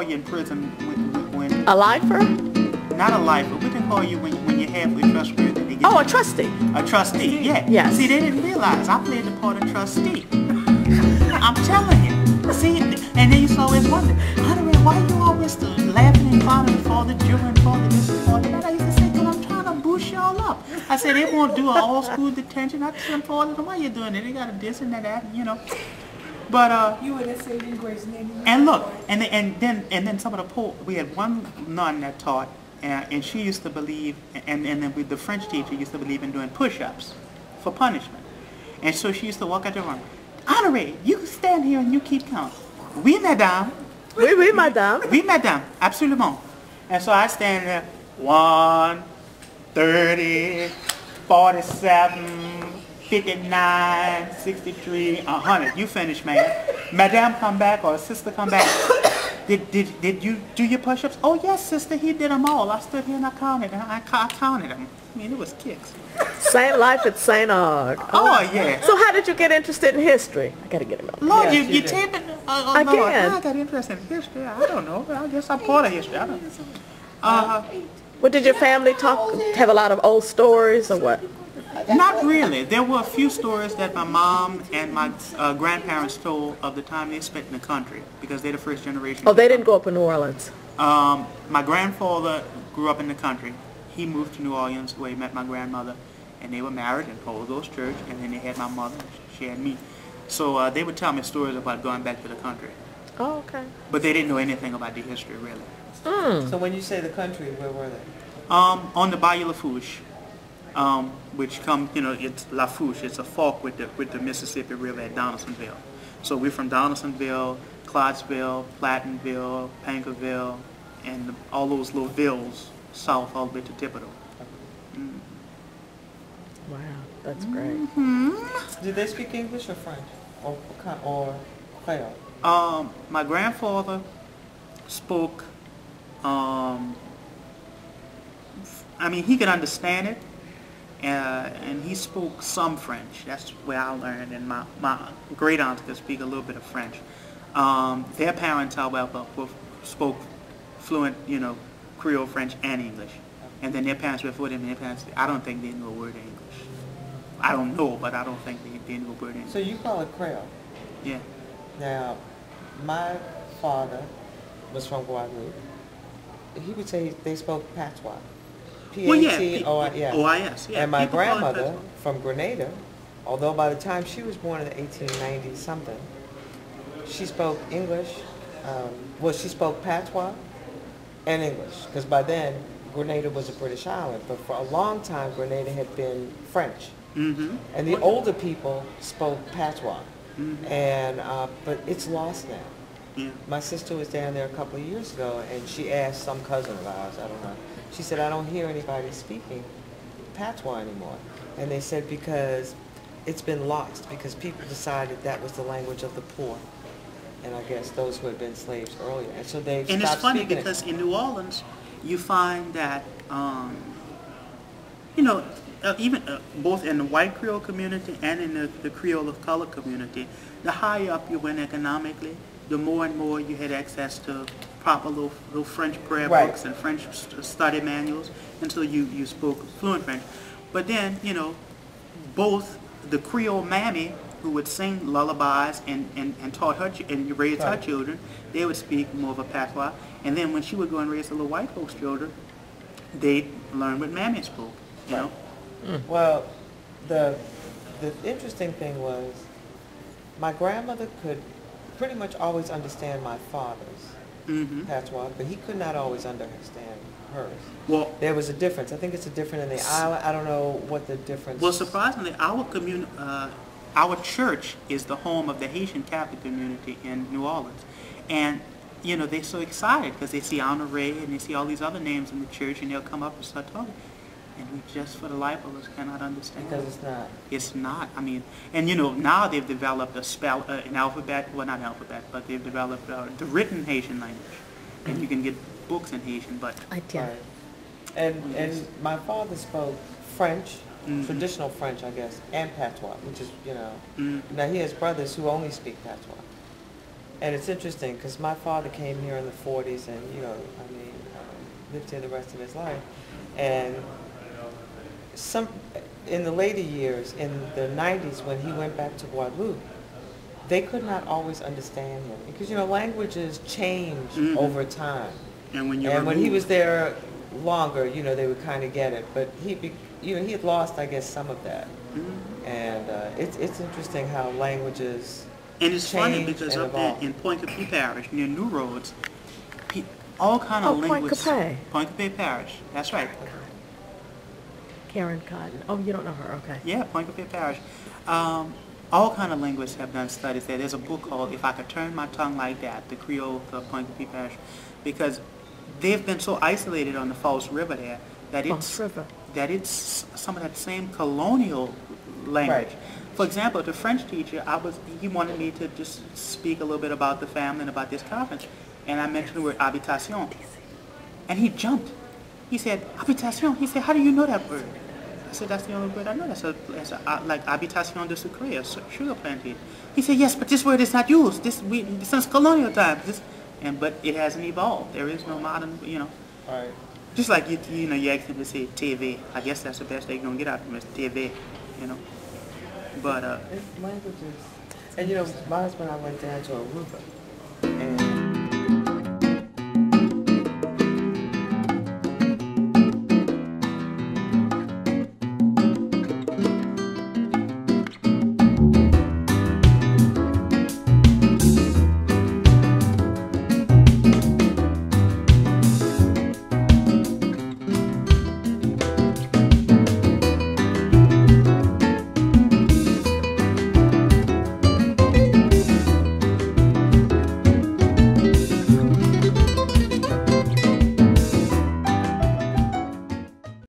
you in prison when A lifer? not a lifer. We can call you when you're halfway trustworthy. They get Oh, a you- trustee. A trustee, yeah. Yes. See, they didn't realize I played the part of trustee. I'm telling you. See, and they used to always wonder, Honora, why you always laughing and clowning for the jury and for the this and for the that? I used to say, because I'm trying to boost y'all up. I said, they won't do an all-school detention. I tell them, for them, why you doing it? They got a this and that, you know. But You would have said in Grace name. and look, and then some of the we had one nun that taught, and she used to believe, and then with the French teacher used to believe in doing push-ups for punishment, and so she used to walk out the room, Honore, you stand here and you keep count. Oui, madame. Oui, madame. Oui, madame. Absolument. And so I stand there, 1, 30, 47. 59, 63, 100. You finish, man. Madame come back or sister come back. Did you do your push-ups? Oh yes, sister, he did them all. I stood here and I counted them. I counted them. I mean, it was kicks. Saint Life at St. Aug. Oh yeah. So how did you get interested in history? I gotta get him up. Lord, Yes, you did. taped it. Again. Lord, I got interested in history. I don't know. I guess I'm part of history. I don't know. What did your family have a lot of old stories or what? Not really. There were a few stories that my mom and my grandparents told of the time they spent in the country because they're the first generation. Oh, they didn't go up in New Orleans. My grandfather grew up in the country. He moved to New Orleans where he met my grandmother, and they were married in Holy Ghost Church, and then they had my mother, she had me. So they would tell me stories about going back to the country. Oh, okay. But they didn't know anything about the history, really. So when you say the country, where were they? On the Bayou Lafourche, which come, it's Lafourche. It's a fork with the Mississippi River at Donaldsonville. So we're from Donaldsonville, Clottsville, Platenville, Pankerville, and all those little villes south all the way to Thibodeau. Wow, that's great. Did they speak English or French or Creole? My grandfather spoke. I mean, he could understand it. And he spoke some French. That's where I learned, and my great aunt could speak a little bit of French. Their parents, however, spoke fluent, Creole, French, and English. And then their parents before them, I don't think they knew a word of English. I don't know, but I don't think they knew a word of English. So you call it Creole? Yeah. Now, my father was from Guadeloupe. He would say they spoke Patois. Well, yeah. yeah. OIS, yeah. And my People call it grandmother Patois. from Grenada, although by the time she was born in the 1890 something, she spoke English. She spoke Patois and English, because by then Grenada was a British island, but for a long time Grenada had been French. Mm-hmm. And the older people spoke Patois, and but it's lost now. Yeah. My sister was down there a couple of years ago, and she asked some cousin of ours, I don't know. She said, I don't hear anybody speaking Patois anymore. And they said because it's been lost, because people decided that was the language of the poor. And I guess those who had been slaves earlier. And so they And stopped it's funny speaking because it. in New Orleans, you find that, even both in the white Creole community and in the Creole of color community, the higher up you went economically, the more and more you had access to proper little French prayer Right. books and French study manuals until you spoke fluent French. But then, both the Creole mammy who would sing lullabies and taught her and raised her Right. children, they would speak more of a patois. And then when she would go and raise the little white folks' children, they'd learn what mammy spoke, you know? Well, the interesting thing was my grandmother could pretty much always understand my father's patois, but he could not always understand hers. Well, There was a difference. I think it's a different in the island. I don't know what the difference. Well, surprisingly, our church is the home of the Haitian Catholic community in New Orleans, and they're so excited because they see Honora and they see all these other names in the church, and they'll come up and start talking, and we just for the life of us cannot understand. Because it's not. It's not. I mean, and now they've developed an alphabet. Well, not alphabet, but they've developed the written Haitian language, and you can get books in Haitian, but. Right. And my father spoke French, traditional French, I guess, and patois, which is, now he has brothers who only speak patois. And it's interesting because my father came here in the 40s and, lived here the rest of his life. And in the later years, in the 90s, when he went back to Guadeloupe, they could not always understand him because, languages change over time. And when he was there longer, they would kind of get it. But he had lost, I guess, some of that. And it's interesting how languages and it's funny change because and up there evolve. in Pointe-Coupee Parish, near New Roads, all kind of linguists. Pointe-Coupee. Pointe-Coupee Parish. That's right. Karen Cotton. Oh, you don't know her. Okay. Yeah, Pointe-Coupee Parish. All kind of linguists have done studies there. There's a book called If I Could Turn My Tongue Like That, The Creole of Pointe-Coupee Parish, because they've been so isolated on the False River there that it's some of that same colonial language. Right. For example, the French teacher, he wanted me to just speak a little bit about the family and about this conference, and I mentioned the word habitation, and he jumped. He said, habitation. He said, how do you know that word? I said, that's the only word I know. That's like habitation de sucre, a sugar plantation. He said, yes, but this word is not used. Since colonial times. But it hasn't evolved. There is no modern, Right. Just like you asked him to say TV. I guess that's the best they're gonna get out of him is TV, But It's languages. And my husband and I went down to Aruba.